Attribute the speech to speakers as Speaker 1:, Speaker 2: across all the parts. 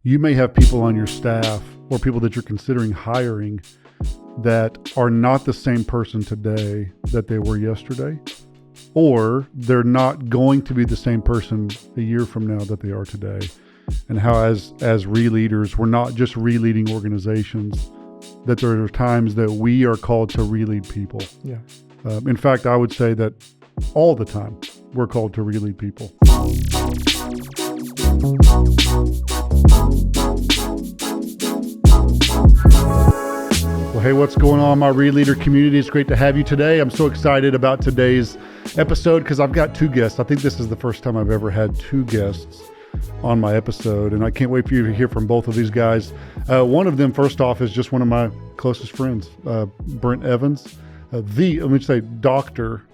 Speaker 1: You may have people on your staff or people that you're considering hiring that are not the same person today that they were yesterday, or they're not going to be the same person a year from now that they are today. And how as ReLeaders, we're not just releading organizations, that there are times that we are called to relead people.
Speaker 2: Yeah.
Speaker 1: In fact, I would say that all the time we're called to relead people. Well, hey, what's going on, my ReLeader community? It's great to have you today. I'm so excited about today's episode because I've got two guests. I think this is the first time I've ever had two guests on my episode, and I can't wait for you to hear from both of these guys. One of them, first off, is just one of my closest friends, Brent Evans, let me say Dr.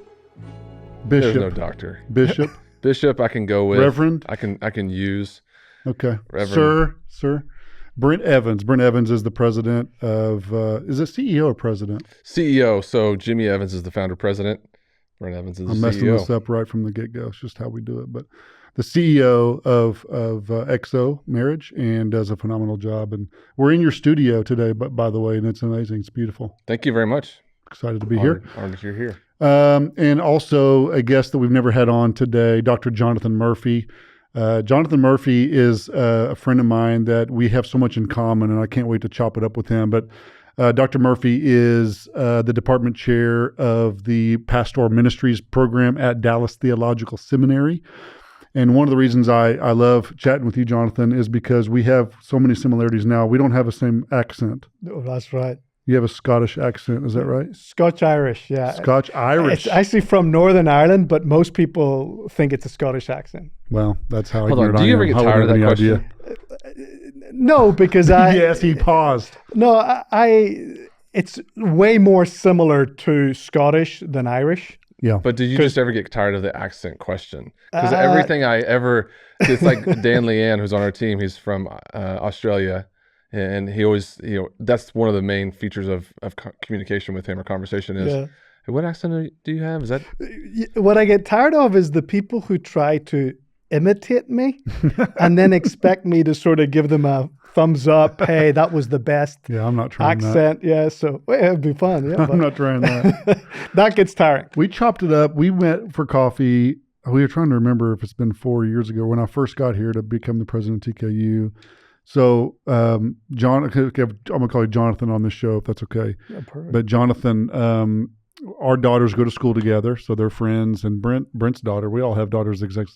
Speaker 1: Bishop.
Speaker 3: There's no doctor.
Speaker 1: Bishop.
Speaker 3: Bishop, I can go with.
Speaker 1: Reverend.
Speaker 3: I can use.
Speaker 1: Okay.
Speaker 3: Reverend.
Speaker 1: Sir. Brent Evans. Brent Evans is the president of, is it CEO or president?
Speaker 3: CEO. So Jimmy Evans is the founder president. Brent Evans is the CEO.
Speaker 1: I'm messing this up right from the get-go. It's just how we do it. But the CEO of XO Marriage, and does a phenomenal job. And we're in your studio today, but by the way, and it's amazing. It's beautiful.
Speaker 3: Thank you very much.
Speaker 1: Excited to be here.
Speaker 3: Honored that you're here.
Speaker 1: And also a guest that we've never had on today, Dr. Jonathan Murphy. Jonathan Murphy is a friend of mine that we have so much in common, and I can't wait to chop it up with him. But Dr. Murphy is the department chair of the Pastoral Ministries program at Dallas Theological Seminary. And one of the reasons I love chatting with you, Jonathan, is because we have so many similarities now. We don't have the same accent.
Speaker 2: Oh, that's right.
Speaker 1: You have a Scottish accent, is that right?
Speaker 2: Scotch-Irish, yeah.
Speaker 1: Scotch-Irish.
Speaker 2: It's actually from Northern Ireland, but most people think it's a Scottish accent.
Speaker 1: Well, that's how
Speaker 3: Hold on. Do you ever get tired of that question?
Speaker 2: No, because
Speaker 1: Yes, he paused.
Speaker 2: No, it's way more similar to Scottish than Irish.
Speaker 1: Yeah.
Speaker 3: But did you just ever get tired of the accent question? Because everything it's like Dan Leanne, who's on our team, he's from Australia. And he always, that's one of the main features of communication with him or conversation is, hey, what accent do you have? Is that?
Speaker 2: What I get tired of is the people who try to imitate me and then expect me to sort of give them a thumbs up. Hey, that was the best
Speaker 1: I'm not trying
Speaker 2: accent. That. Yeah, so it'd be fun. Yeah,
Speaker 1: I'm not trying that.
Speaker 2: That gets tiring.
Speaker 1: We chopped it up. We met for coffee. We were trying to remember if it's been 4 years ago when I first got here to become the president of TKU. So, I'm going to call you Jonathan on this show, if that's okay.
Speaker 2: Yeah, perfect.
Speaker 1: But Jonathan, our daughters go to school together, so they're friends. And Brent's daughter, we all have daughters exact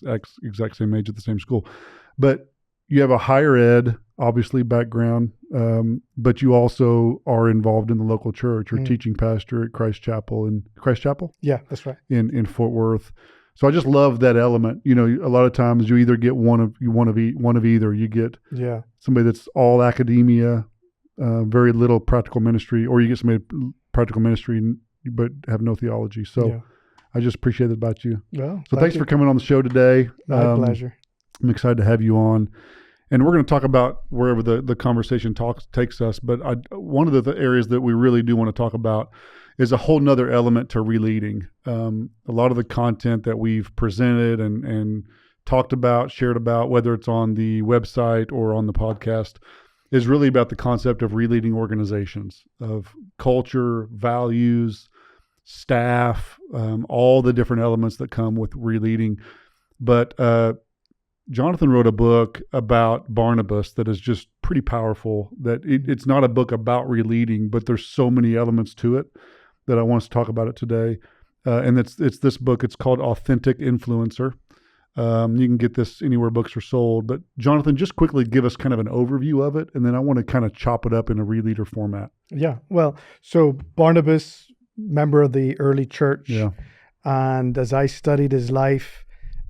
Speaker 1: same age at the same school. But you have a higher ed, obviously, background, but you also are involved in the local church. You're teaching pastor at Christ Chapel.
Speaker 2: Yeah, that's right.
Speaker 1: In Fort Worth. So I just love that element. A lot of times you either get one of either. You get somebody that's all academia, very little practical ministry, or you get somebody practical ministry but have no theology. So I just appreciate that about you.
Speaker 2: Yeah,
Speaker 1: so thanks for coming on the show today.
Speaker 2: My pleasure.
Speaker 1: I'm excited to have you on. And we're going to talk about wherever the conversation takes us. But one of the areas that we really do want to talk about is a whole nother element to releading. A lot of the content that we've presented and talked about, shared about, whether it's on the website or on the podcast, is really about the concept of releading organizations, of culture, values, staff, all the different elements that come with releading. But Jonathan wrote a book about Barnabas that is just pretty powerful, that it's not a book about releading, but there's so many elements to it that I want us to talk about it today. And it's this book. It's called Authentic Influencer. You can get this anywhere books are sold. But Jonathan, just quickly give us kind of an overview of it, and then I want to kind of chop it up in a ReLeader format.
Speaker 2: Yeah. Well, so Barnabas, member of the early church.
Speaker 1: Yeah.
Speaker 2: And as I studied his life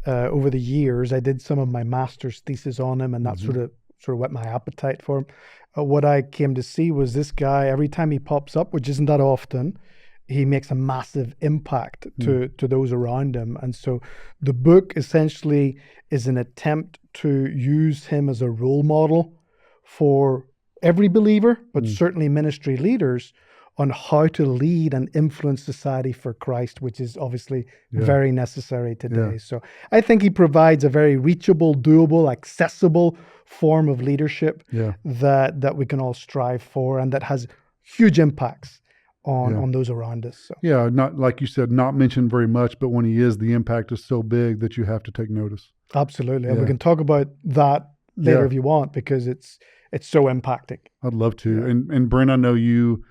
Speaker 2: over the years, I did some of my master's thesis on him, and that sort of whet my appetite for him. What I came to see was this guy, every time he pops up, which isn't that often, he makes a massive impact to those around him. And so the book essentially is an attempt to use him as a role model for every believer, but certainly ministry leaders, on how to lead and influence society for Christ, which is obviously very necessary today. So I think he provides a very reachable, doable, accessible form of leadership that we can all strive for, and that has huge impacts on those around us. So.
Speaker 1: Yeah, not like you said, not mentioned very much, but when he is, the impact is so big that you have to take notice.
Speaker 2: Absolutely. And we can talk about that later if you want, because it's so impacting.
Speaker 1: I'd love to. And Brent, I know you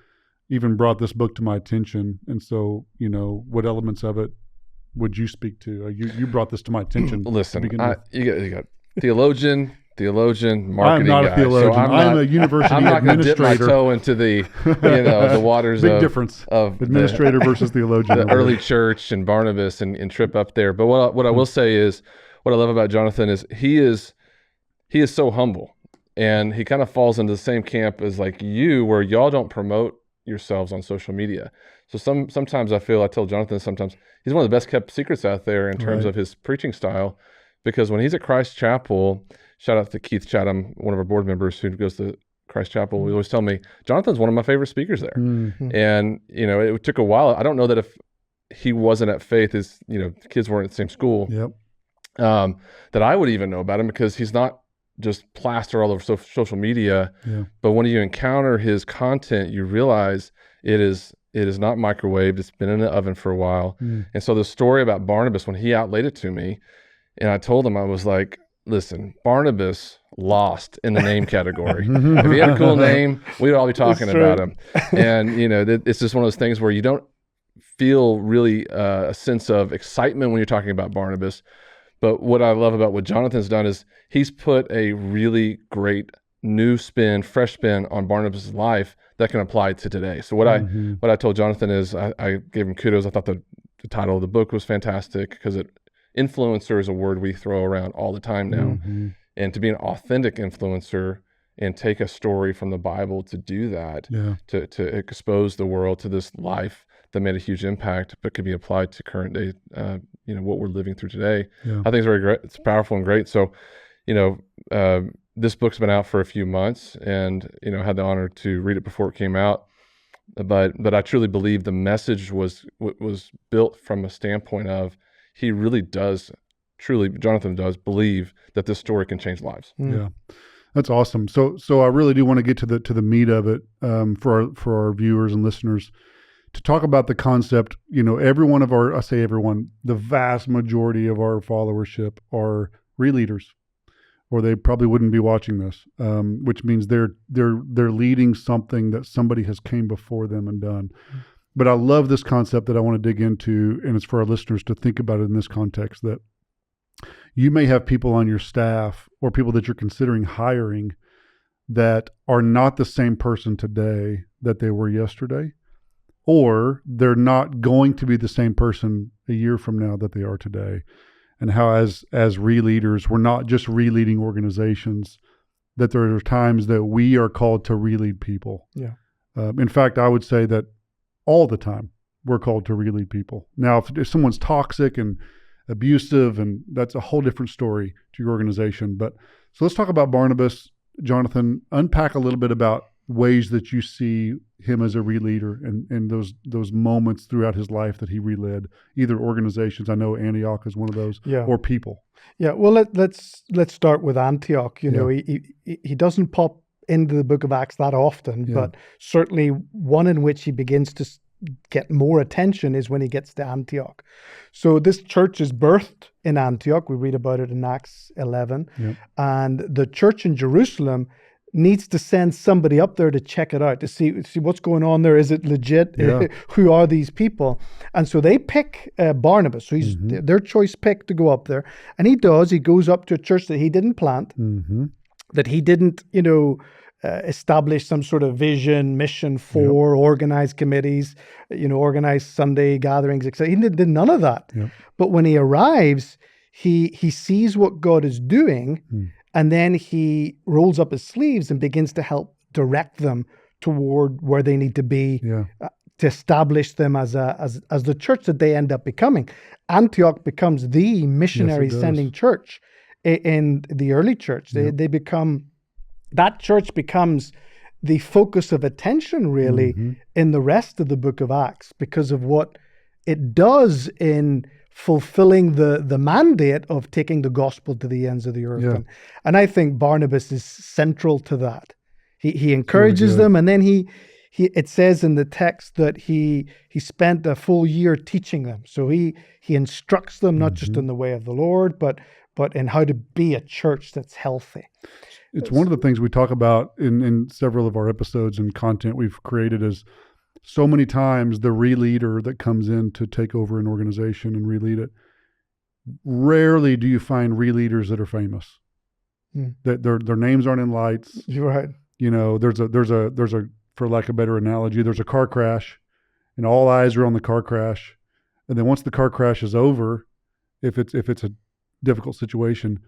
Speaker 1: even brought this book to my attention. And so, what elements of it would you speak to? You brought this to my attention.
Speaker 3: Listen, you got theologian, marketing
Speaker 1: I'm not
Speaker 3: guy.
Speaker 1: a theologian.
Speaker 3: So
Speaker 1: I'm a university
Speaker 3: I'm not going to
Speaker 1: administrator.
Speaker 3: dip my toe into the waters
Speaker 1: Big difference
Speaker 3: of
Speaker 1: administrator versus theologian.
Speaker 3: The early church and Barnabas and trip up there. But what I will say is, what I love about Jonathan is he is so humble, and he kind of falls into the same camp as like you, where y'all don't promote yourselves on social media. So sometimes I tell Jonathan, sometimes he's one of the best kept secrets out there in terms of his preaching style, because when he's at Christ Chapel, shout out to Keith Chatham, one of our board members who goes to Christ Chapel, he always tell me, Jonathan's one of my favorite speakers there. Mm-hmm. And, it took a while. I don't know that if he wasn't at Faith, his, kids weren't at the same school, that I would even know about him, because he's not just plaster all over social media. Yeah. But when you encounter his content, you realize it is not microwaved. It's been in the oven for a while. Mm. And so the story about Barnabas, when he outlaid it to me, and I told him, I was like, listen, Barnabas lost in the name category. If he had a cool name, we'd all be talking about him. And, it's just one of those things where you don't feel really a sense of excitement when you're talking about Barnabas. But what I love about what Jonathan's done is he's put a really great new spin, fresh spin on Barnabas' life that can apply to today. So what I told Jonathan is I gave him kudos. I thought the title of the book was fantastic, because influencer is a word we throw around all the time now. Mm-hmm. And to be an authentic influencer and take a story from the Bible to do that, to expose the world to this life that made a huge impact, but could be applied to current day, what we're living through today. Yeah. I think it's very great. It's powerful and great. So, this book's been out for a few months, and, had the honor to read it before it came out. But I truly believe the message was built from a standpoint of Jonathan does believe that this story can change lives.
Speaker 1: Yeah. That's awesome. So I really do want to get to the meat of it, for our viewers and listeners, to talk about the concept. The vast majority of our followership are ReLeaders, or they probably wouldn't be watching this, which means they're leading something that somebody has came before them and done. But I love this concept that I want to dig into, and it's for our listeners to think about it in this context, that you may have people on your staff or people that you're considering hiring that are not the same person today that they were yesterday, or they're not going to be the same person a year from now that they are today. And how as ReLeaders, we're not just releading organizations, that there are times that we are called to relead people. Yeah. In fact, I would say that all the time we're called to relead people. Now, if someone's toxic and abusive, and that's a whole different story to your organization. But so let's talk about Barnabas. Jonathan, unpack a little bit about ways that you see him as a releader, and those moments throughout his life that he reled, either organizations. I know Antioch is one of those, or people.
Speaker 2: Yeah. Well, let's start with Antioch. He doesn't pop into the book of Acts that often, but certainly one in which he begins to get more attention is when he gets to Antioch. So this church is birthed in Antioch. We read about it in Acts 11. And the church in Jerusalem needs to send somebody up there to check it out, to see what's going on there. Is it legit? Who are these people? And so they pick Barnabas. So he's their choice pick to go up there. And he goes up to a church that he didn't plant, that he didn't, establish some sort of vision, mission for, organized committees, organized Sunday gatherings, etc. He did none of that. But when he arrives, he sees what God is doing, and then he rolls up his sleeves and begins to help direct them toward where they need to be, to establish them as the church that they end up becoming. Antioch becomes the missionary sending church in the early church. They become. That church becomes the focus of attention really in the rest of the book of Acts because of what it does in fulfilling the mandate of taking the gospel to the ends of the earth.
Speaker 1: Yeah.
Speaker 2: And I think Barnabas is central to that. He encourages them, and then he it says in the text that he spent a full year teaching them. So he instructs them not just in the way of the Lord, but in how to be a church that's healthy.
Speaker 1: It's one of the things we talk about in several of our episodes and content we've created is so many times the ReLeader that comes in to take over an organization and relead it, rarely do you find ReLeaders that are famous. That their names aren't in lights.
Speaker 2: You're right.
Speaker 1: You know, there's a for lack of a better analogy, there's a car crash and all eyes are on the car crash. And then once the car crash is over, if it's a difficult situation,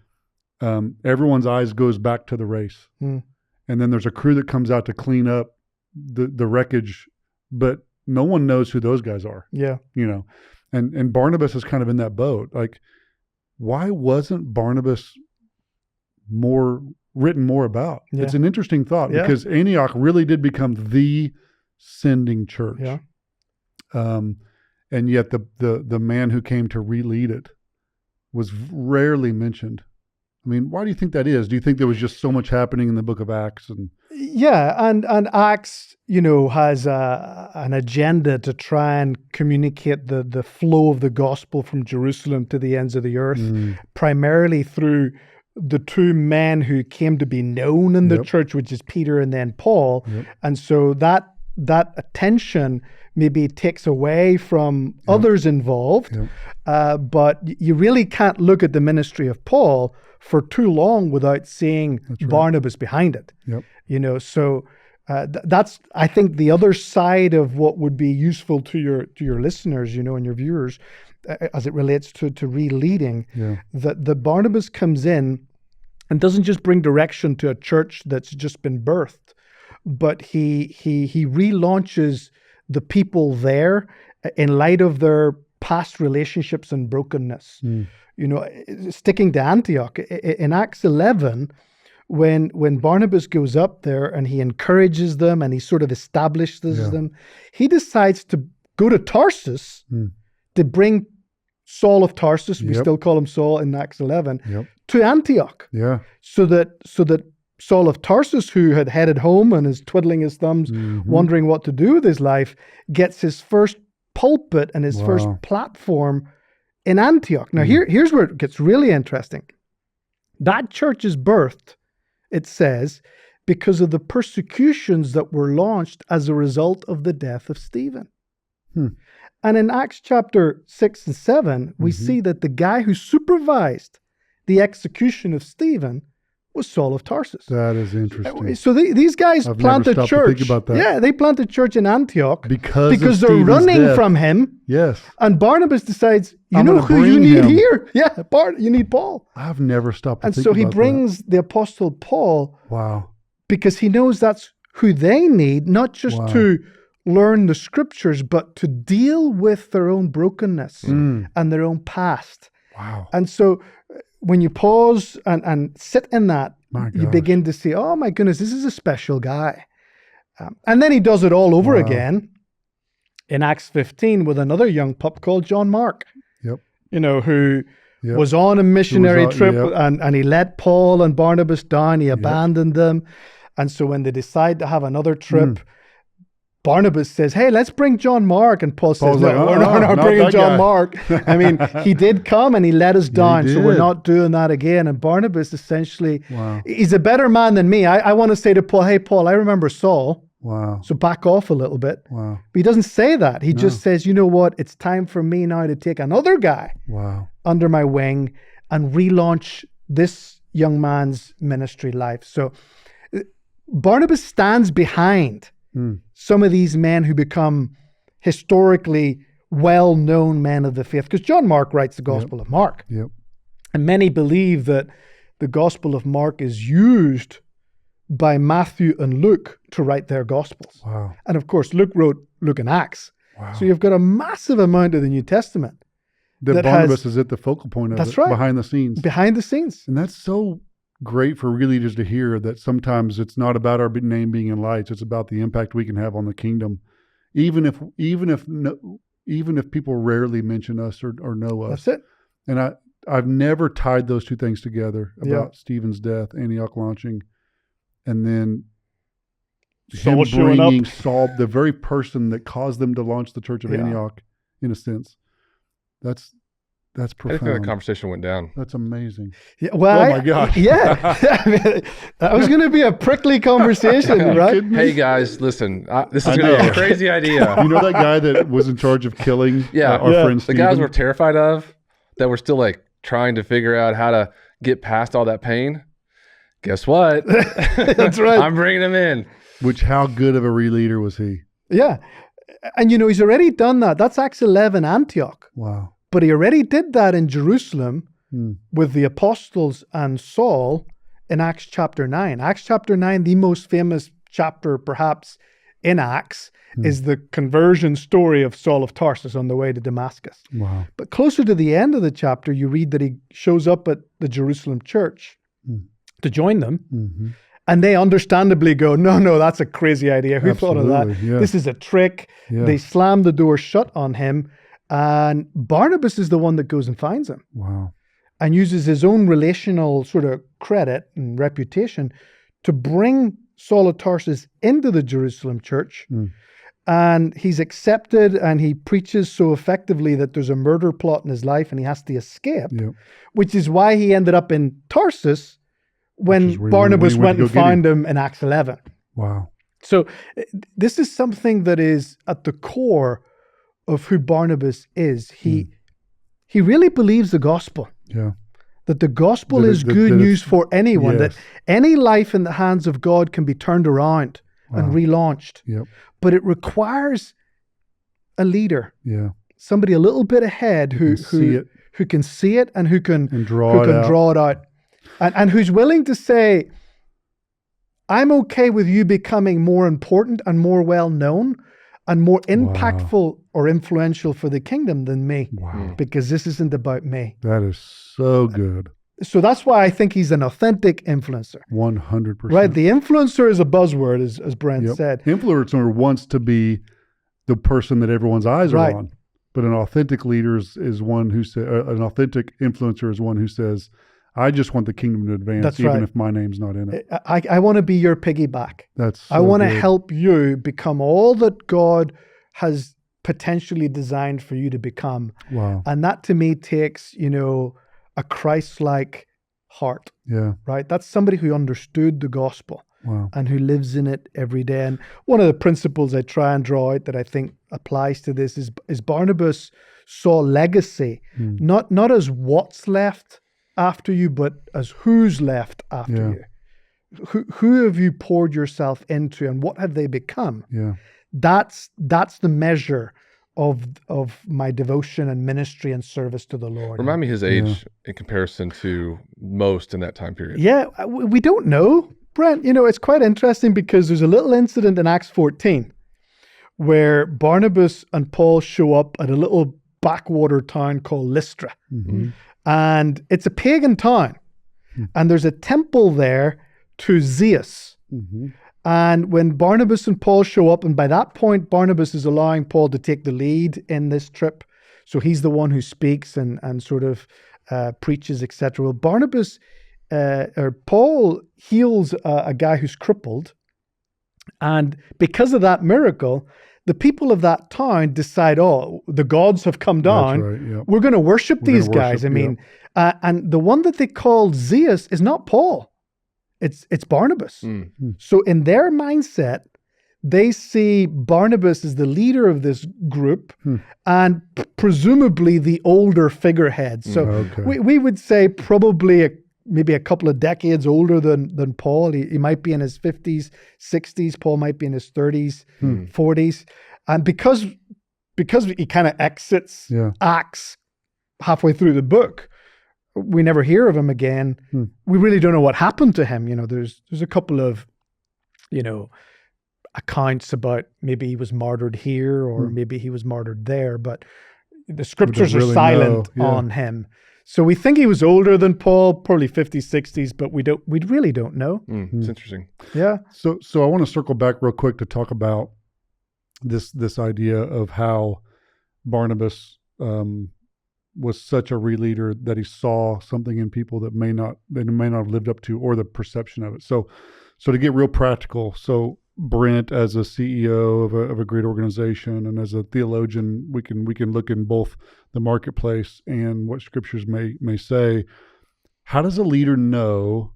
Speaker 1: everyone's eyes goes back to the race. And then there's a crew that comes out to clean up the wreckage, but no one knows who those guys are.
Speaker 2: Yeah.
Speaker 1: You know, and Barnabas is kind of in that boat. Like, why wasn't Barnabas written more about?
Speaker 2: Yeah.
Speaker 1: It's an interesting thought because Antioch really did become the sending church.
Speaker 2: Yeah.
Speaker 1: And yet the man who came to relead it was rarely mentioned. I mean, why do you think that is? Do you think there was just so much happening in the book of Acts?
Speaker 2: Yeah, and Acts, has an agenda to try and communicate the flow of the gospel from Jerusalem to the ends of the earth, primarily through the two men who came to be known in the church, which is Peter and then Paul. And so that attention maybe takes away from others involved. But you really can't look at the ministry of Paul for too long without seeing Barnabas behind it. So that's, I think, the other side of what would be useful to your listeners, and your viewers, as it relates to releading, that Barnabas comes in and doesn't just bring direction to a church that's just been birthed, but he relaunches the people there in light of their past relationships and brokenness. Sticking to Antioch, in Acts 11, when Barnabas goes up there and he encourages them and he sort of establishes them, he decides to go to Tarsus to bring Saul of Tarsus, we still call him Saul in Acts 11, to Antioch. So that Saul of Tarsus, who had headed home and is twiddling his thumbs, wondering what to do with his life, gets his first pulpit and his first platform in Antioch. Now, here's where it gets really interesting. That church is birthed, it says, because of the persecutions that were launched as a result of the death of Stephen. And in Acts chapter 6 and 7, we see that the guy who supervised the execution of Stephen was Saul of Tarsus.
Speaker 1: That is interesting.
Speaker 2: So these guys planted church.
Speaker 1: To think about that.
Speaker 2: Yeah, they planted church in Antioch
Speaker 1: because
Speaker 2: they're running from him.
Speaker 1: Yes.
Speaker 2: And Barnabas decides, you know who you need here? Yeah, you need Paul.
Speaker 1: I've never stopped to think
Speaker 2: about that. And so he brings the apostle Paul.
Speaker 1: Wow.
Speaker 2: Because he knows that's who they need, not just to learn the scriptures, but to deal with their own brokenness and their own past.
Speaker 1: Wow.
Speaker 2: And so when you pause and sit in that, you begin to see, oh my goodness, this is a special guy. And then he does it all over again in Acts 15 with another young pup called John Mark, who was on a missionary trip and he let Paul and Barnabas down. He abandoned them. And so when they decide to have another trip, Barnabas says, hey, let's bring John Mark. And Paul says, no, we're not bringing John Mark. I mean, he did come and he let us down, so we're not doing that again. And Barnabas essentially, he's a better man than me. I want to say to Paul, hey, Paul, I remember Saul. So back off a little bit. But he doesn't say that. He just says, you know what? It's time for me now to take another guy under my wing and relaunch this young man's ministry life. So Barnabas stands behind some of these men who become historically well-known men of the faith. Because John Mark writes the Gospel of Mark. And many believe that the Gospel of Mark is used by Matthew and Luke to write their Gospels. And of course, Luke wrote Luke and Acts. So you've got a massive amount of the New Testament.
Speaker 1: That Barnabas is at the focal point of it, behind the scenes.
Speaker 2: Behind the scenes.
Speaker 1: And that's so great for leaders to hear that sometimes it's not about our name being in lights. It's about the impact we can have on the kingdom, even if people rarely mention us or know us.
Speaker 2: That's it.
Speaker 1: And I've never tied those two things together about Stephen's death, Antioch launching, and then
Speaker 2: Saul
Speaker 1: him
Speaker 2: showing
Speaker 1: bringing
Speaker 2: up.
Speaker 1: Saul, the very person that caused them to launch the church of
Speaker 2: Yeah.
Speaker 1: Antioch, in a sense. That's
Speaker 3: I think that
Speaker 1: profound.
Speaker 3: conversation went down.
Speaker 1: That's amazing.
Speaker 2: Yeah, well,
Speaker 1: Oh my gosh.
Speaker 2: Yeah. I mean, that was going to be a prickly conversation, right?
Speaker 1: kidding me?
Speaker 3: Hey guys, listen, this
Speaker 1: I
Speaker 3: is going to be
Speaker 1: know.
Speaker 3: a crazy idea.
Speaker 1: You know that guy that was in charge of killing
Speaker 3: Yeah.
Speaker 1: our
Speaker 2: Yeah.
Speaker 1: friend
Speaker 3: The
Speaker 1: Stephen?
Speaker 3: guys we're terrified of, that we're still like trying to figure out how to get past all that pain. Guess what?
Speaker 2: That's right.
Speaker 3: I'm bringing him in.
Speaker 1: Which, how good of a re-leader was he?
Speaker 2: Yeah. And he's already done that. That's Acts 11, Antioch.
Speaker 1: Wow.
Speaker 2: But he already did that in Jerusalem
Speaker 1: Hmm.
Speaker 2: with the apostles and Saul in Acts chapter 9. Acts chapter 9, the most famous chapter perhaps in Acts, is the conversion story of Saul of Tarsus on the way to Damascus.
Speaker 1: Wow.
Speaker 2: But closer to the end of the chapter, you read that he shows up at the Jerusalem church to join them.
Speaker 1: Mm-hmm.
Speaker 2: And they understandably go, no, that's a crazy idea. Who thought of that?
Speaker 1: Absolutely, yeah.
Speaker 2: This is a trick.
Speaker 1: Yeah.
Speaker 2: They slam the door shut on him. And Barnabas is the one that goes and finds him
Speaker 1: Wow.
Speaker 2: and uses his own relational sort of credit and reputation to bring Saul of Tarsus into the Jerusalem church. And he's accepted and he preaches so effectively that there's a murder plot in his life and he has to escape,
Speaker 1: Yep.
Speaker 2: which is why he ended up in Tarsus when
Speaker 1: is where
Speaker 2: Barnabas
Speaker 1: he
Speaker 2: went
Speaker 1: to
Speaker 2: and
Speaker 1: go get
Speaker 2: found him in Acts 11.
Speaker 1: Wow.
Speaker 2: So this is something that is at the core of who Barnabas is. He really believes the gospel,
Speaker 1: Yeah.
Speaker 2: that the gospel
Speaker 1: That it-
Speaker 2: is
Speaker 1: that-
Speaker 2: good
Speaker 1: that
Speaker 2: news
Speaker 1: it's-
Speaker 2: for anyone, that
Speaker 1: yes.
Speaker 2: any life in the hands of God can be turned around and relaunched.
Speaker 1: Yep.
Speaker 2: But it requires a leader,
Speaker 1: Yeah.
Speaker 2: somebody a little bit ahead who
Speaker 1: see it.
Speaker 2: who can see it and who can
Speaker 1: draw it out.
Speaker 2: draw it out, and who's willing to say, I'm okay with you becoming more important and more well known and more impactful or influential for the kingdom than me.
Speaker 1: Wow.
Speaker 2: Because this isn't about me.
Speaker 1: That is so good.
Speaker 2: So that's why I think he's an authentic influencer.
Speaker 1: 100%.
Speaker 2: Right? The influencer is a buzzword, as Brent
Speaker 1: Yep.
Speaker 2: said.
Speaker 1: Influencer wants to be the person that everyone's eyes are
Speaker 2: Right.
Speaker 1: on. But an authentic leader is one who says, an authentic influencer is one who says, I just want the kingdom to advance,
Speaker 2: That's
Speaker 1: even
Speaker 2: right.
Speaker 1: if my name's not in it.
Speaker 2: I want to be your piggyback.
Speaker 1: That's
Speaker 2: I
Speaker 1: so
Speaker 2: want to
Speaker 1: good.
Speaker 2: help you become all that God has potentially designed for you to become.
Speaker 1: Wow.
Speaker 2: And that to me takes, a Christ-like heart,
Speaker 1: Yeah.
Speaker 2: right? That's somebody who understood the gospel
Speaker 1: Wow.
Speaker 2: and who lives in it every day. And one of the principles I try and draw out that I think applies to this is Barnabas saw legacy, not as what's left after you, but as who's left after
Speaker 1: Yeah.
Speaker 2: you. Who have you poured yourself into and what have they become?
Speaker 1: Yeah.
Speaker 2: That's the measure of my devotion and ministry and service to the Lord.
Speaker 3: Remind me his age in comparison to most in that time period.
Speaker 2: Yeah, we don't know, Brent. It's quite interesting because there's a little incident in Acts 14 where Barnabas and Paul show up at a little backwater town called Lystra.
Speaker 1: Mm-hmm.
Speaker 2: And it's a pagan town. And there's a temple there to Zeus.
Speaker 1: Mm-hmm.
Speaker 2: And when Barnabas and Paul show up, and by that point, Barnabas is allowing Paul to take the lead in this trip. So he's the one who speaks and sort of preaches, etc. Well, Barnabas or Paul heals a guy who's crippled. And because of that miracle, the people of that town decide, the gods have come down.
Speaker 1: That's right, yep.
Speaker 2: We're going to worship
Speaker 1: We're
Speaker 2: these
Speaker 1: gonna
Speaker 2: guys.
Speaker 1: worship,
Speaker 2: And the one that they called Zeus is not Paul. It's Barnabas. So in their mindset, they see Barnabas as the leader of this group and presumably the older figurehead. So
Speaker 1: Okay.
Speaker 2: we would say probably maybe a couple of decades older than Paul. He might be in his 50s, 60s. Paul might be in his 30s, 40s. And because he kind of exits Acts halfway through the book, we never hear of him again. We really don't know what happened to him. There's a couple of, accounts about maybe he was martyred here or maybe he was martyred there, but the scriptures
Speaker 1: really
Speaker 2: are silent
Speaker 1: know,
Speaker 2: on him. So we think he was older than Paul, probably 50s, 60s, but we really don't know.
Speaker 3: It's interesting.
Speaker 2: Yeah.
Speaker 1: So I want to circle back real quick to talk about this idea of how Barnabas was such a ReLeader that he saw something in people that may not have lived up to, or the perception of it. So to get real practical, so Brent, as a CEO of a great organization and as a theologian, we can look in both the marketplace and what scriptures may say. How does a leader know?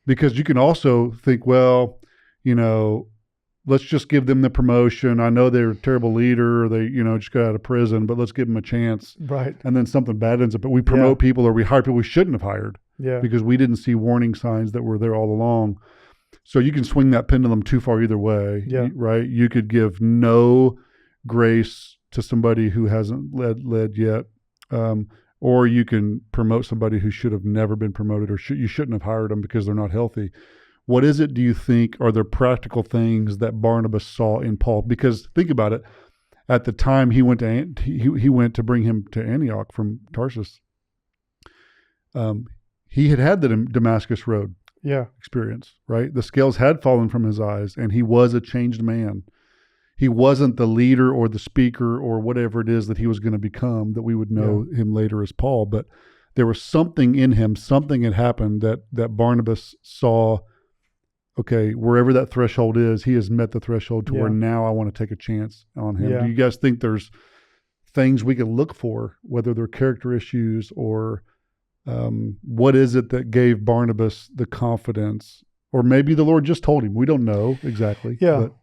Speaker 1: Because you can also think, well, let's just give them the promotion. I know they're a terrible leader, or they, just got out of prison, but let's give them a chance.
Speaker 2: Right.
Speaker 1: And then something bad ends up. But we promote people, or we hire people we shouldn't have hired because we didn't see warning signs that were there all along. So you can swing that pendulum too far either way, right? You could give no grace to somebody who hasn't led yet, or you can promote somebody who should have never been promoted, or you shouldn't have hired them because they're not healthy. What is it, do you think, are there practical things that Barnabas saw in Paul? Because think about it, at the time he went to bring him to Antioch from Tarsus, he had the Damascus Road experience, right? The scales had fallen from his eyes, and he was a changed man. He wasn't the leader or the speaker or whatever it is that he was going to become, that we would know him later as Paul. But there was something in him, something had happened that Barnabas saw. Okay, wherever that threshold is, he has met the threshold to where now I want to take a chance on him. Do you guys think there's things we can look for, whether they're character issues or what is it that gave Barnabas the confidence? Or maybe the Lord just told him. We don't know exactly. But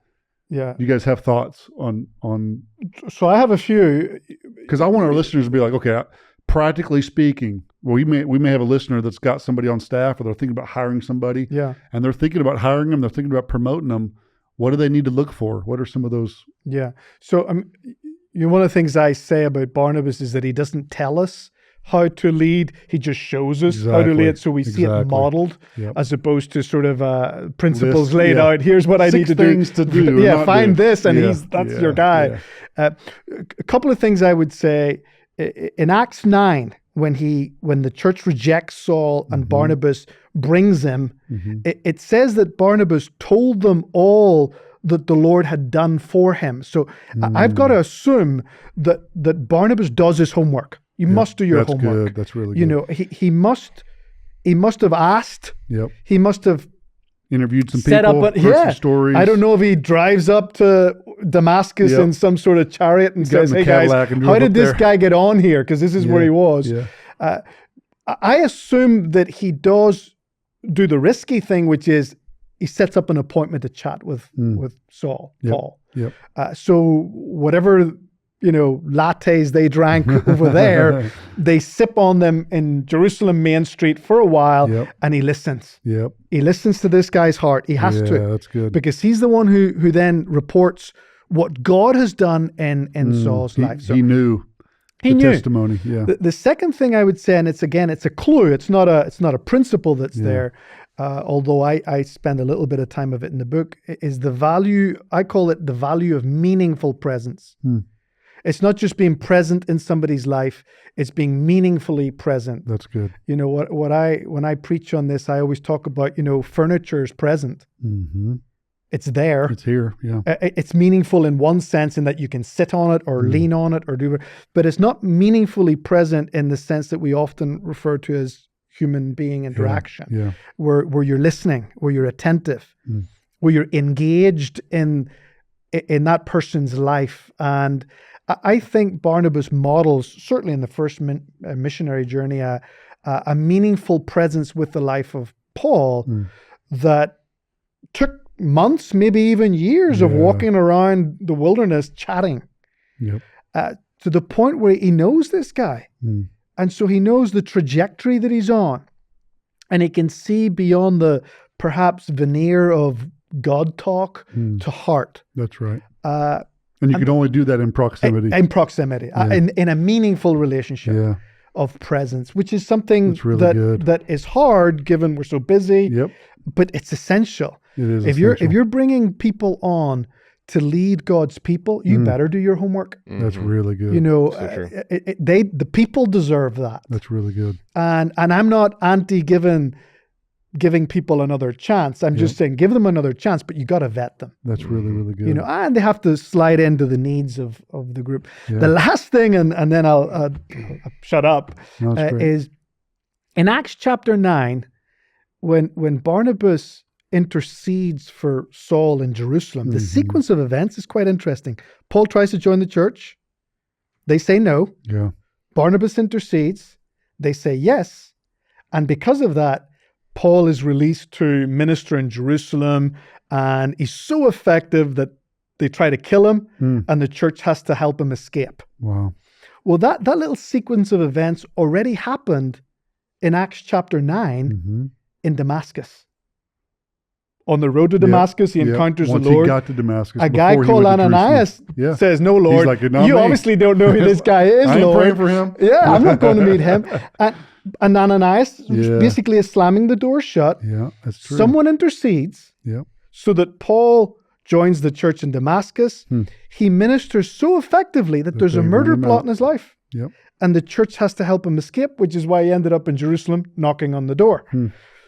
Speaker 1: you guys have thoughts on?
Speaker 2: So I have a few.
Speaker 1: Because I want our listeners to be like, okay, practically speaking, well, we may have a listener that's got somebody on staff, or they're thinking about hiring somebody. And they're thinking about hiring them. They're thinking about promoting them. What do they need to look for? What are some of those?
Speaker 2: So one of the things I say about Barnabas is that he doesn't tell us how to lead. He just shows us how to lead. So we see it modeled as opposed to sort of principles laid out. Here's what I need to do.
Speaker 1: 6 things to do.
Speaker 2: Find this, and that's your guy. A couple of things I would say. In Acts 9, when the church rejects Saul and Barnabas brings him, it says that Barnabas told them all that the Lord had done for him. So I've got to assume that Barnabas does his homework. You must do your homework.
Speaker 1: That's good. That's really good.
Speaker 2: He must have asked. He must have
Speaker 1: interviewed some
Speaker 2: set
Speaker 1: people,
Speaker 2: up,
Speaker 1: heard some stories.
Speaker 2: I don't know if he drives up to Damascus in some sort of chariot and says, "Hey guys, how did this guy get on here? Because this is where he was." I assume that he does do the risky thing, which is he sets up an appointment to chat with Saul, Paul. So whatever lattes they drank over there, they sip on them in Jerusalem Main Street for a while, and he listens. He listens to this guy's heart. He has to.
Speaker 1: That's good.
Speaker 2: Because he's the one who then reports what God has done in Saul's life. So
Speaker 1: he knew.
Speaker 2: He knew.
Speaker 1: Testimony.
Speaker 2: The second thing I would say, and it's a clue. It's not a principle that's there. Although I spend a little bit of time of it in the book, is the value. I call it the value of meaningful presence. It's not just being present in somebody's life, it's being meaningfully present.
Speaker 1: That's good.
Speaker 2: When I preach on this, I always talk about, furniture is present. It's there.
Speaker 1: It's here,
Speaker 2: It's meaningful in one sense in that you can sit on it or lean on it or do it, but it's not meaningfully present in the sense that we often refer to as human being interaction, where you're listening, where you're attentive, where you're engaged in that person's life. And I think Barnabas models, certainly in the first missionary journey, a meaningful presence with the life of Paul that took months, maybe even years of walking around the wilderness chatting to the point where he knows this guy. And so he knows the trajectory that he's on. And he can see beyond the perhaps veneer of God talk to heart.
Speaker 1: That's right. And you can only do that in proximity.
Speaker 2: In a meaningful relationship of presence, which is something
Speaker 1: really
Speaker 2: that is hard given we're so busy, but it's essential.
Speaker 1: It is
Speaker 2: if you're bringing people on to lead God's people, you better do your homework.
Speaker 1: That's really good.
Speaker 2: You know,
Speaker 3: So true.
Speaker 2: the people deserve that.
Speaker 1: That's really good.
Speaker 2: And I'm not anti giving people another chance. I'm just saying, give them another chance, but you got to vet them.
Speaker 1: That's really, really good.
Speaker 2: You know, and they have to slide into the needs of the group.
Speaker 1: Yeah.
Speaker 2: The last thing, and then I'll shut up,
Speaker 1: No, that's great.
Speaker 2: is in Acts chapter 9, when Barnabas intercedes for Saul in Jerusalem, the sequence of events is quite interesting. Paul tries to join the church. They say no.
Speaker 1: Yeah.
Speaker 2: Barnabas intercedes. They say yes. And because of that, Paul is released to minister in Jerusalem, and he's so effective that they try to kill him, and the church has to help him escape.
Speaker 1: Wow.
Speaker 2: Well, that little sequence of events already happened in Acts chapter 9 in Damascus. On the road to Damascus, he encounters
Speaker 1: Once
Speaker 2: the Lord.
Speaker 1: he got to Damascus,
Speaker 2: A guy
Speaker 1: before he
Speaker 2: called
Speaker 1: went to
Speaker 2: Ananias
Speaker 1: Jerusalem.
Speaker 2: says, "No, Lord,
Speaker 1: He's like, "Not
Speaker 2: you
Speaker 1: me."
Speaker 2: obviously don't know who this guy is,
Speaker 1: I ain't
Speaker 2: Lord."
Speaker 1: praying for him.
Speaker 2: Yeah, I'm not going to meet him. And Ananias basically is slamming the door shut.
Speaker 1: Yeah, that's true.
Speaker 2: Someone intercedes so that Paul joins the church in Damascus. He ministers so effectively that there's a
Speaker 1: they
Speaker 2: murder
Speaker 1: run him
Speaker 2: plot
Speaker 1: out.
Speaker 2: in his life.
Speaker 1: Yep.
Speaker 2: And the church has to help him escape, which is why he ended up in Jerusalem knocking on the door.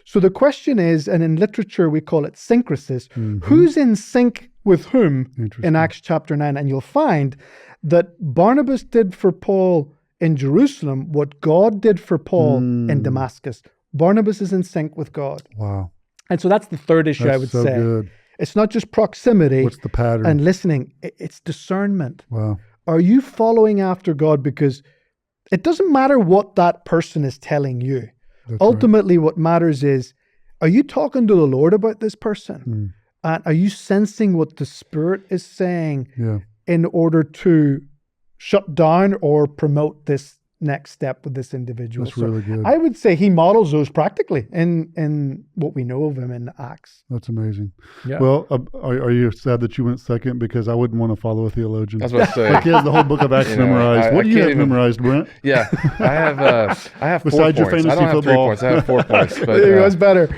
Speaker 2: So the question is, and in literature we call it syncresis, who's in sync with whom in Acts chapter 9? And you'll find that Barnabas did for Paul in Jerusalem what God did for Paul in Damascus. Barnabas is in sync with God.
Speaker 1: Wow.
Speaker 2: And so that's the third issue I would
Speaker 1: so
Speaker 2: say.
Speaker 1: Good.
Speaker 2: It's not just proximity
Speaker 1: What's the pattern?
Speaker 2: and listening, it's discernment.
Speaker 1: Wow.
Speaker 2: Are you following after God? Because it doesn't matter what that person is telling you.
Speaker 1: That's
Speaker 2: Ultimately, what matters is, are you talking to the Lord about this person? And are you sensing what the Spirit is saying in order to shut down or promote this next step with this individual?
Speaker 1: That's really good.
Speaker 2: I would say he models those practically in what we know of him in Acts.
Speaker 1: That's amazing.
Speaker 2: Yeah.
Speaker 1: Well, are you sad that you went second? Because I wouldn't want to follow a theologian.
Speaker 3: I was about to say.
Speaker 1: Like he has the whole book of Acts memorized. What do you have memorized, Brent?
Speaker 3: Yeah, I have 4
Speaker 1: Besides your
Speaker 3: points. I
Speaker 1: fantasy
Speaker 3: don't have 3
Speaker 1: football.
Speaker 3: points. I have 4 points. But
Speaker 2: There you go, it's better.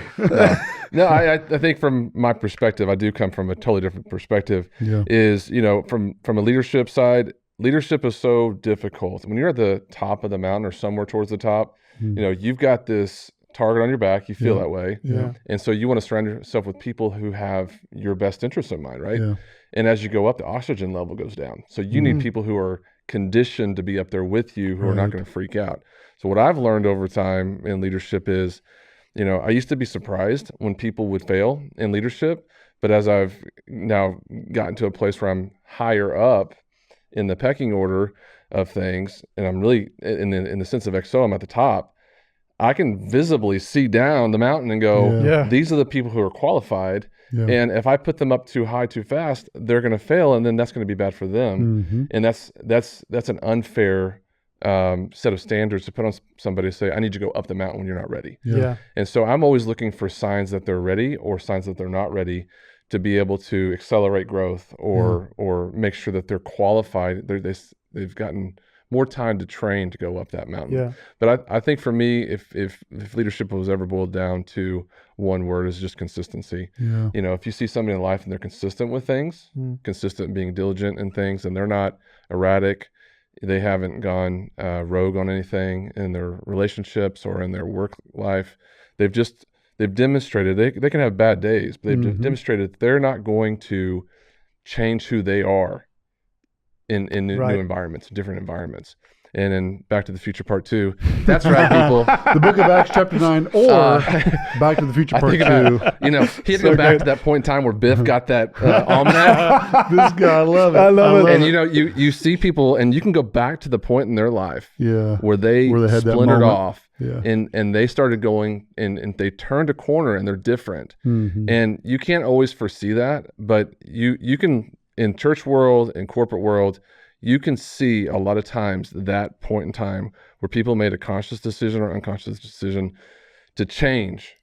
Speaker 3: no, I think from my perspective, I do come from a totally different perspective.
Speaker 1: Yeah.
Speaker 3: Is, you know, from a leadership side, leadership is so difficult. When you're at the top of the mountain or somewhere towards the top, you know, you've got this target on your back. You feel that way.
Speaker 2: Yeah.
Speaker 3: And so you want to surround yourself with people who have your best interests in mind, right?
Speaker 1: Yeah.
Speaker 3: And as you go up, the oxygen level goes down. So you need people who are conditioned to be up there with you, who are not going to freak out. So what I've learned over time in leadership is, you know, I used to be surprised when people would fail in leadership, but as I've now gotten to a place where I'm higher up in the pecking order of things, and I'm really in the sense of XO, I'm at the top, I can visibly see down the mountain and go, these are the people who are qualified. Yeah. And if I put them up too high too fast, they're going to fail, and then that's going to be bad for them. And that's an unfair set of standards to put on somebody to say, I need you to go up the mountain when you're not ready. And so I'm always looking for signs that they're ready or signs that they're not ready to be able to accelerate growth or make sure that they're qualified. They've gotten more time to train to go up that mountain. But I think for me, if leadership was ever boiled down to one word, is just consistency. You know, if you see somebody in life and they're consistent with things, consistent being diligent in things, and they're not erratic, they haven't gone rogue on anything in their relationships or in their work life. They've demonstrated they can have bad days, but they've demonstrated that they're not going to change who they are in new environments, different environments. And in Back to the Future Part 2, that's right, people.
Speaker 1: The book of Acts chapter 9 or Back to the Future Part 2.
Speaker 3: You know, he had to go back to that point in time where Biff got that almanac.
Speaker 1: This guy, I love it.
Speaker 2: I love it.
Speaker 3: And you know, you see people, and you can go back to the point in their life where they
Speaker 1: had
Speaker 3: splintered
Speaker 1: that
Speaker 3: off. And they started going and they turned a corner and they're different. And you can't always foresee that, but you can, in church world and corporate world, you can see a lot of times that point in time where people made a conscious decision or unconscious decision to change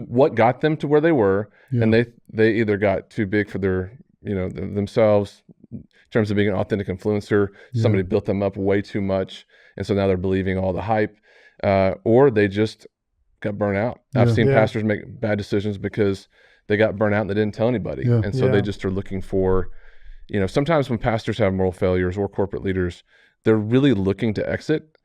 Speaker 3: what got them to where they were. And they either got too big for their, you know, themselves in terms of being an authentic influencer. Somebody built them up way too much. And so now they're believing all the hype, or they just got burnt out. I've seen pastors make bad decisions because they got burnt out and they didn't tell anybody.
Speaker 1: Yeah.
Speaker 3: And so they just are looking for, sometimes when pastors have moral failures or corporate leaders, they're really looking to exit.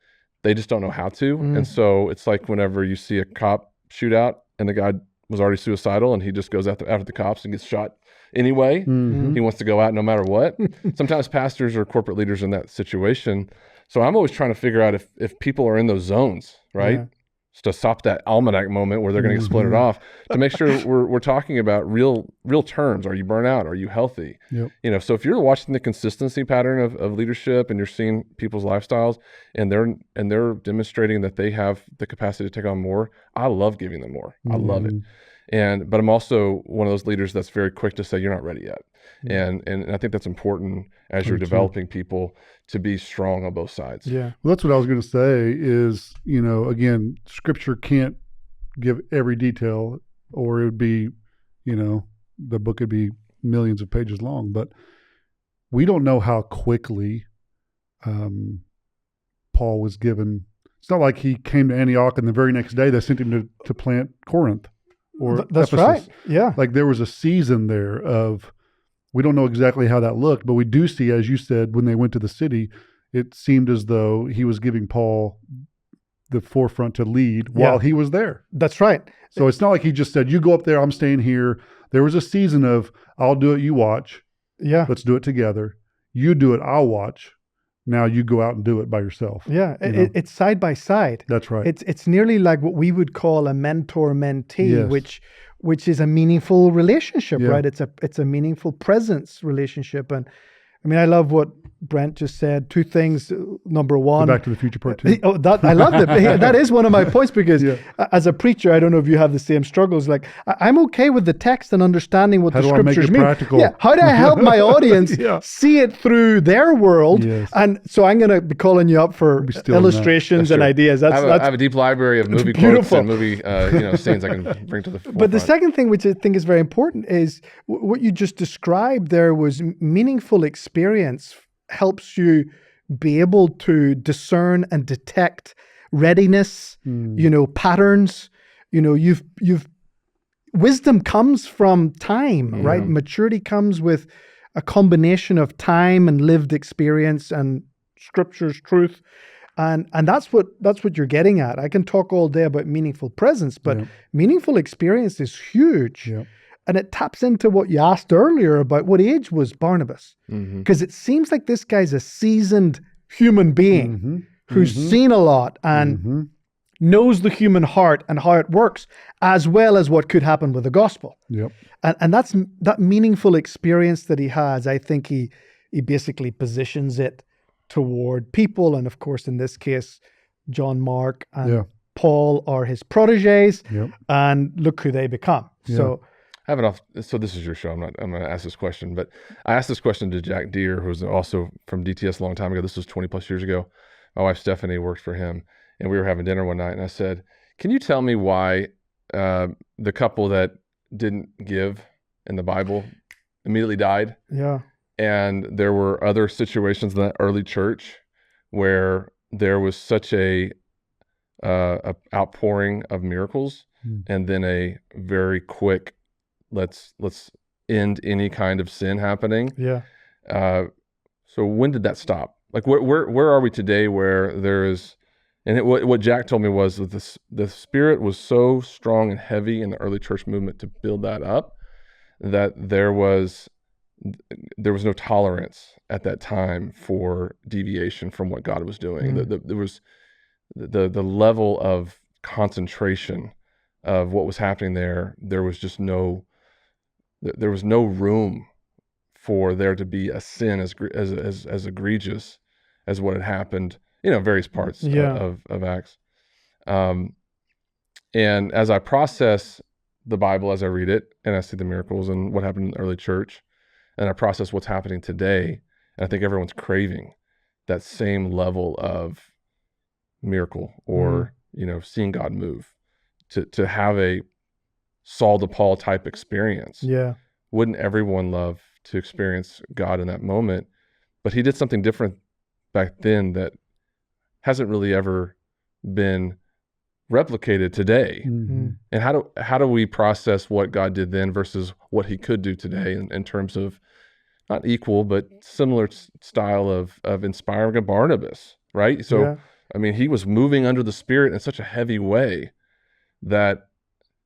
Speaker 3: They just don't know how to. And so it's like whenever you see a cop shootout and the guy was already suicidal and he just goes after the cops and gets shot anyway. He wants to go out no matter what. Sometimes pastors or corporate leaders in that situation. So I'm always trying to figure out if people are in those zones, right? Just to stop that almanac moment where they're going to get splintered off, to make sure we're talking about real terms. Are you burnt out? Are you healthy?
Speaker 1: Yep.
Speaker 3: So if you're watching the consistency pattern of leadership and you're seeing people's lifestyles and they're demonstrating that they have the capacity to take on more, I love giving them more. I love it. But I'm also one of those leaders that's very quick to say, you're not ready yet. And I think that's important as you're developing people to be strong on both sides.
Speaker 1: Yeah. Well, that's what I was going to say is, again, Scripture can't give every detail, or it would be, the book could be millions of pages long, but we don't know how quickly Paul was given. It's not like he came to Antioch and the very next day they sent him to plant Corinth or
Speaker 2: That's
Speaker 1: Ephesus.
Speaker 2: right. Yeah.
Speaker 1: Like there was a season there of, we don't know exactly how that looked, but we do see, as you said, when they went to the city, it seemed as though he was giving Paul the forefront to lead while he was there.
Speaker 2: That's right.
Speaker 1: So it's not like he just said, you go up there, I'm staying here. There was a season of, I'll do it, you watch.
Speaker 2: Yeah.
Speaker 1: Let's do it together. You do it, I'll watch. Now you go out and do it by yourself.
Speaker 2: Yeah. It's side by side.
Speaker 1: That's right.
Speaker 2: It's nearly like what we would call a mentor-mentee, which is a meaningful relationship, right? It's a meaningful presence relationship. And I mean, I love what Brent just said. Two things. Number one,
Speaker 1: Back to the Future Part 2.
Speaker 2: I loved it. That is one of my points because as a preacher, I don't know if you have the same struggles. Like I'm okay with the text and understanding what the scriptures mean.
Speaker 1: Practical?
Speaker 2: Yeah. How do I help my audience see it through their world?
Speaker 1: Yes.
Speaker 2: And so I'm going to be calling you up for illustrations and ideas.
Speaker 3: I have a deep library of movie quotes and movie scenes I can bring to the forefront.
Speaker 2: But the second thing, which I think is very important, is what you just described there was meaningful experience helps you be able to discern and detect readiness, patterns. You've wisdom comes from time, right? Maturity comes with a combination of time and lived experience and Scripture's truth. And that's what you're getting at. I can talk all day about meaningful presence, but meaningful experience is huge. Yeah. And it taps into what you asked earlier about what age was Barnabas. Because it seems like this guy's a seasoned human being who's seen a lot and knows the human heart and how it works, as well as what could happen with the gospel.
Speaker 1: Yep.
Speaker 2: And that's that meaningful experience that he has. I think he basically positions it toward people. And of course, in this case, John Mark and Paul are his proteges. Yep. And look who they become. Yeah.
Speaker 3: So this is your show. I'm going to ask this question, but I asked this question to Jack Deere, who was also from DTS a long time ago. This was 20 plus years ago. My wife, Stephanie, worked for him, and we were having dinner one night, and I said, can you tell me why the couple that didn't give in the Bible immediately died?
Speaker 2: Yeah.
Speaker 3: And there were other situations in that early church where there was such a outpouring of miracles and then a very quick, let's end any kind of sin happening.
Speaker 2: Yeah.
Speaker 3: So when did that stop? Like where are we today where there is, and what Jack told me was that the Spirit was so strong and heavy in the early church movement to build that up that there was no tolerance at that time for deviation from what God was doing. There was the level of concentration of what was happening there. There was just no room for there to be a sin as egregious as what had happened, various parts of Acts. And as I process the Bible, as I read it, and I see the miracles and what happened in the early church, and I process what's happening today, and I think everyone's craving that same level of miracle or, seeing God move, to have a Saul to Paul type experience.
Speaker 2: Yeah.
Speaker 3: Wouldn't everyone love to experience God in that moment? But he did something different back then that hasn't really ever been replicated today.
Speaker 1: Mm-hmm.
Speaker 3: And how do we process what God did then versus what he could do today in terms of not equal, but similar style of inspiring a Barnabas, right? So,
Speaker 2: Yeah.
Speaker 3: I mean, he was moving under the Spirit in such a heavy way that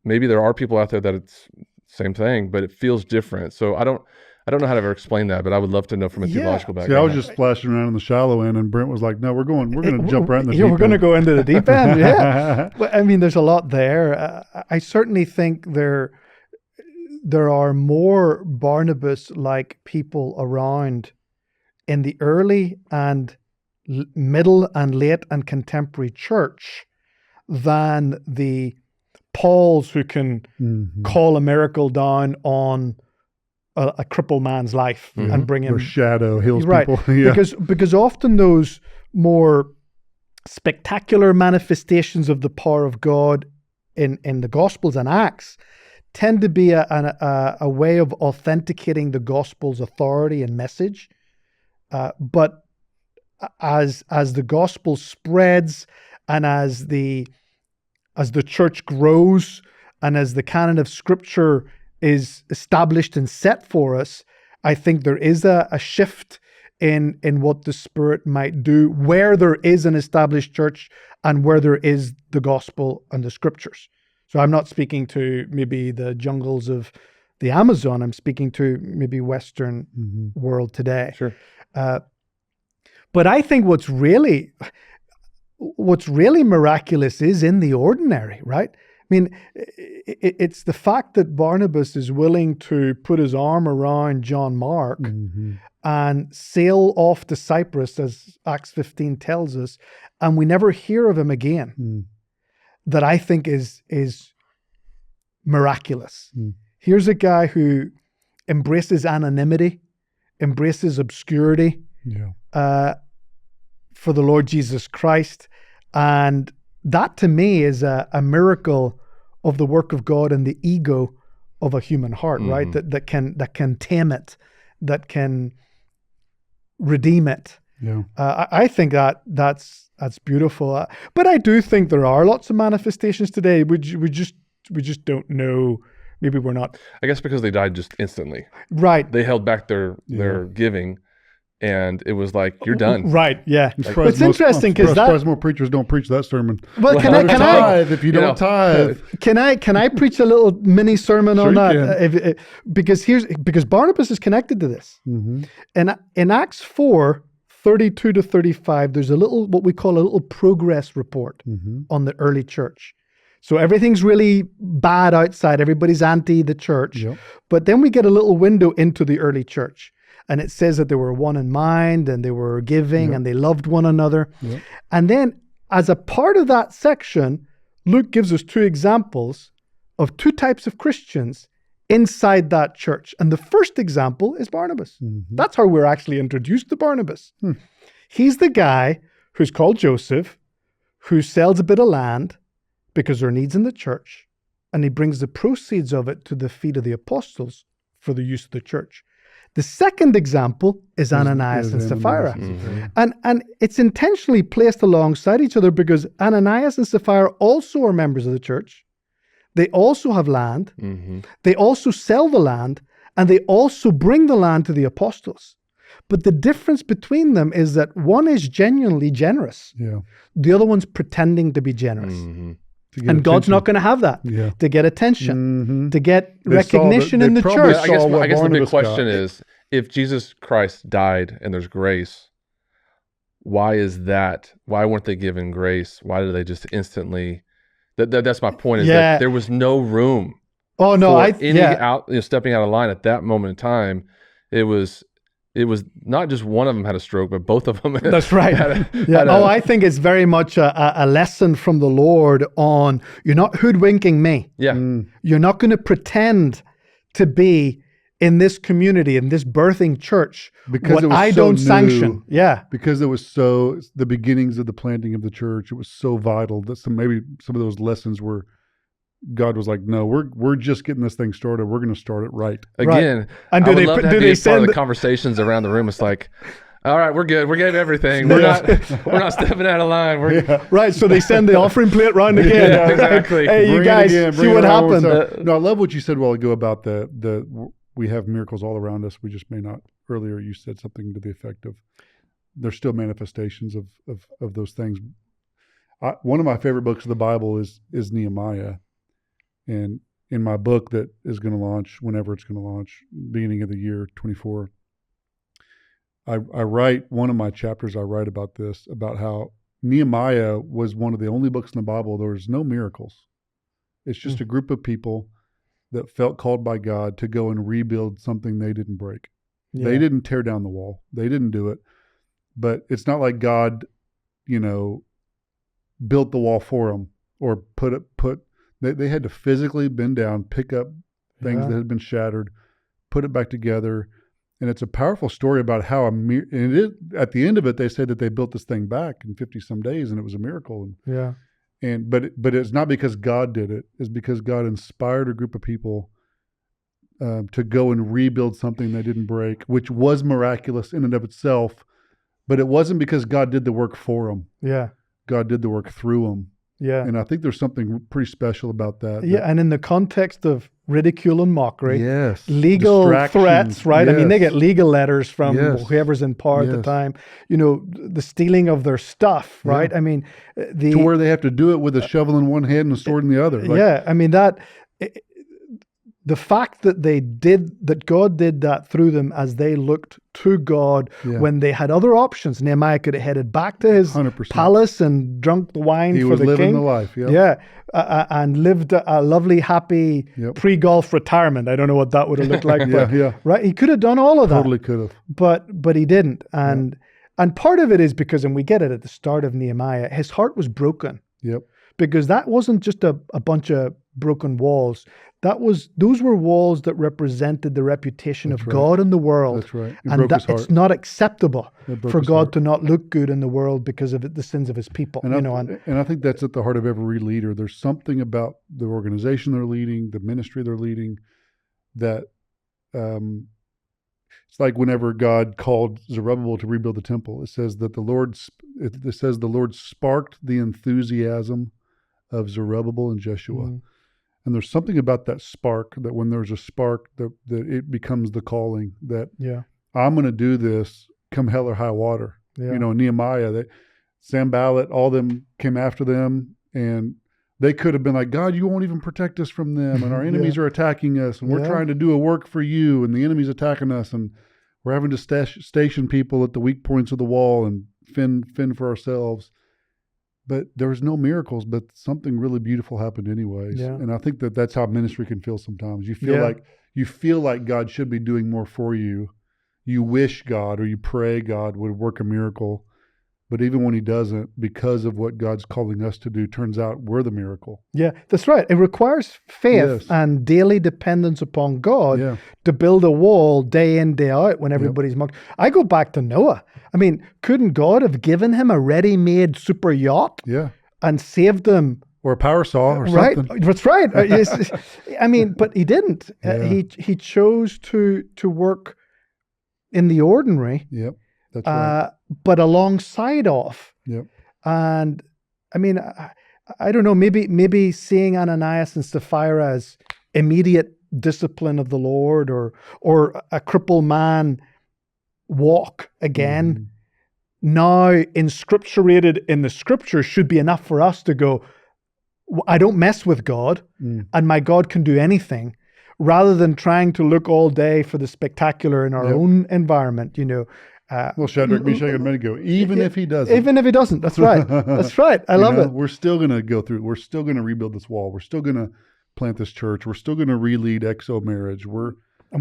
Speaker 3: maybe there are people out there that it's same thing, but it feels different. So I don't know how to ever explain that, but I would love to know from a theological
Speaker 1: See, I
Speaker 3: background.
Speaker 1: was just splashing around in the shallow end, and Brent was like, "No, we're going to jump right in the deep end."
Speaker 2: We're going to go into the deep end. Yeah. Well, I mean, there's a lot there. I certainly think there are more Barnabas-like people around in the early and middle and late and contemporary church than the Pauls who can call a miracle down on a crippled man's life and bring him.
Speaker 1: Or shadow heals
Speaker 2: Right.
Speaker 1: people. Yeah.
Speaker 2: Because often those more spectacular manifestations of the power of God in the Gospels and Acts tend to be a way of authenticating the Gospel's authority and message. But as the Gospel spreads and as the church grows and as the canon of Scripture is established and set for us, I think there is a shift in what the Spirit might do where there is an established church and where there is the gospel and the Scriptures. So I'm not speaking to maybe the jungles of the Amazon. I'm speaking to maybe Western world today.
Speaker 3: Sure.
Speaker 2: But I think what's really miraculous is in the ordinary, right? I mean, it's the fact that Barnabas is willing to put his arm around John Mark and sail off to Cyprus, as Acts 15 tells us, and we never hear of him again. That I think is miraculous. Here's a guy who embraces anonymity, embraces obscurity for the Lord Jesus Christ, and that to me is a miracle of the work of God and the ego of a human heart, right? That can tame it, that can redeem it.
Speaker 1: Yeah.
Speaker 2: I think that's beautiful. But I do think there are lots of manifestations today. We just don't know. Maybe we're not.
Speaker 3: I guess because they died just instantly.
Speaker 2: Right.
Speaker 3: They held back their giving, and it was like, you're done.
Speaker 2: Right. Yeah.
Speaker 1: Like,
Speaker 2: it's interesting because
Speaker 1: more preachers don't preach that sermon.
Speaker 2: Well, can I
Speaker 1: tithe if you don't tithe?
Speaker 2: Can I preach a little mini sermon on that? Because Barnabas is connected to this. And in Acts 4:32 to 35, there's what we call a little progress report on the early church. So everything's really bad outside. Everybody's anti the church.
Speaker 1: Yep.
Speaker 2: But then we get a little window into the early church. And it says that they were one in mind and they were giving and they loved one another.
Speaker 1: Yep.
Speaker 2: And then as a part of that section, Luke gives us two examples of two types of Christians inside that church. And the first example is Barnabas. That's how we're actually introduced to Barnabas. He's the guy who's called Joseph, who sells a bit of land because there are needs in the church, and he brings the proceeds of it to the feet of the apostles for the use of the church. The second example is Ananias and Sapphira. And it's intentionally placed alongside each other because Ananias and Sapphira also are members of the church. They also have land. They also sell the land, and they also bring the land to the apostles. But the difference between them is that one is genuinely generous. The other one's pretending to be generous. And God's not going to have that. To get attention, to get recognition in the church.
Speaker 3: I guess the big question is, if Jesus Christ died and there's grace, why is that? Why weren't they given grace? Why did they just instantly? That's my point. Is that there was no room.
Speaker 2: Oh no!
Speaker 3: Stepping out of line at that moment in time. It was not just one of them had a stroke, but both of them.
Speaker 2: That's right. I think it's very much a lesson from the Lord on, you're not hoodwinking me. You're not going to pretend to be in this community, in this birthing church,
Speaker 1: because
Speaker 2: what I don't sanction.
Speaker 1: Because it was the beginnings of the planting of the church. It was so vital that maybe some of those lessons were. God was like, no, we're just getting this thing started. We're going to start it right.
Speaker 3: Again, and I would love to be part of the conversations around the room. It's like, all right, we're good. We're getting everything. We're not stepping out of line.
Speaker 2: Right. So they send the offering plate round again.
Speaker 3: Yeah, exactly.
Speaker 2: Hey, you guys, see what happened.
Speaker 1: No, I love what you said a while ago about we have miracles all around us. We just may not. Earlier, you said something to the effect of there's still manifestations of those things. One of my favorite books of the Bible is Nehemiah, and in my book that is going to launch whenever it's going to launch, beginning of the year 24, I write one of my chapters. I write about this, about how Nehemiah was one of the only books in the Bible there was no miracles. It's just a group of people that felt called by God to go and rebuild something they didn't break. Yeah. They didn't tear down the wall. They didn't do it. But it's not like God, built the wall for them or they had to physically bend down, pick up things that had been shattered, put it back together. And it's a powerful story about how at the end of it, they say that they built this thing back in 50 some days and it was a miracle. But it's not because God did it. It's because God inspired a group of people to go and rebuild something they didn't break, which was miraculous in and of itself. But it wasn't because God did the work for them. Yeah. God did the work through them. Yeah. And I think there's something pretty special about that.
Speaker 2: Yeah. And in the context of ridicule and mockery, legal threats, right? Yes. I mean, they get legal letters from whoever's in power at the time, the stealing of their stuff, right? I mean,
Speaker 1: to where they have to do it with a shovel in one hand and a sword in the other.
Speaker 2: I mean, the fact that God did that through them as they looked to God when they had other options. Nehemiah could have headed back to his 100%. Palace and drunk the wine for the king. He was living the life, and lived a lovely, happy pre-golf retirement. I don't know what that would have looked like, right? He could have done all of that.
Speaker 1: Totally could have.
Speaker 2: But he didn't. And part of it is because, and we get it at the start of Nehemiah, his heart was broken. Yep. Because that wasn't just a bunch of broken walls. Those were walls that represented the reputation of God in the world.
Speaker 1: That's right.
Speaker 2: And it's not acceptable for God to not look good in the world because of the sins of his people.
Speaker 1: And I think that's at the heart of every leader. There's something about the organization they're leading, the ministry they're leading, that it's like whenever God called Zerubbabel to rebuild the temple, it says that the Lord sparked the enthusiasm of Zerubbabel and Jeshua. Mm. And there's something about that spark, that when there's a spark, that it becomes the calling, that I'm going to do this come hell or high water. Yeah. Nehemiah, Sanballat, all them came after them, and they could have been like, God, you won't even protect us from them, and our enemies are attacking us, and we're trying to do a work for you, and the enemy's attacking us, and we're having to station people at the weak points of the wall and fend for ourselves. But there was no miracles, but something really beautiful happened anyways. Yeah. And I think that's how ministry can feel sometimes. You feel like God should be doing more for you. You wish God, or you pray God would work a miracle. But even when he doesn't, because of what God's calling us to do, turns out we're the miracle.
Speaker 2: Yeah, that's right. It requires faith and daily dependence upon God to build a wall day in, day out when everybody's mocked. I go back to Noah. I mean, couldn't God have given him a ready-made super yacht and saved him?
Speaker 1: Or a power saw or something.
Speaker 2: Right, that's right. I mean, but he didn't. He chose to work in the ordinary.
Speaker 1: Yep. That's right.
Speaker 2: But alongside of. Yep. And I mean, I don't know, maybe seeing Ananias and Sapphira as immediate discipline of the Lord, or a crippled man walk again, now inscripturated in the scripture, should be enough for us to go, I don't mess with God, and my God can do anything, rather than trying to look all day for the spectacular in our own environment,
Speaker 1: well, Shadrach, Meshach, and Abednego, even if he doesn't.
Speaker 2: Even if he doesn't, that's right. That's right. I love it.
Speaker 1: We're still going to go through. We're still going to rebuild this wall. We're still going to plant this church. We're still going to relead exo marriage. We're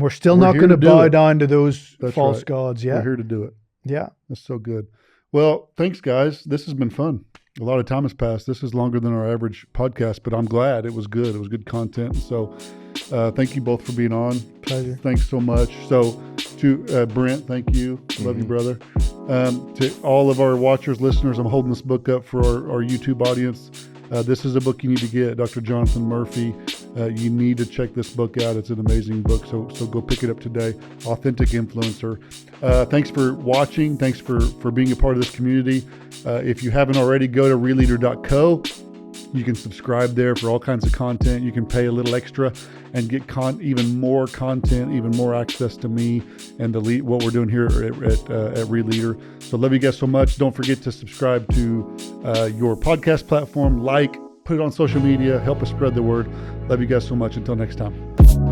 Speaker 2: still not going to bow down to those false gods. Yeah,
Speaker 1: we're here to do it.
Speaker 2: Yeah,
Speaker 1: that's so good. Well, thanks, guys. This has been fun. A lot of time has passed. This is longer than our average podcast, but I'm glad. It was good. It was good content. So thank you both for being on.
Speaker 2: Pleasure.
Speaker 1: Thanks so much. So to Brent, thank you. Love you, brother. To all of our watchers, listeners, I'm holding this book up for our YouTube audience. This is a book you need to get. Dr. Jonathan Murphy, You need to check this book out. It's an amazing book. So go pick it up today. Authentic Influencer. Thanks for watching. Thanks for being a part of this community. If you haven't already, go to releader.co. You can subscribe there for all kinds of content. You can pay a little extra and get even more content, even more access to me and what we're doing here at ReLeader. So love you guys so much. Don't forget to subscribe to your podcast platform, put it on social media, help us spread the word. Love you guys so much. Until next time.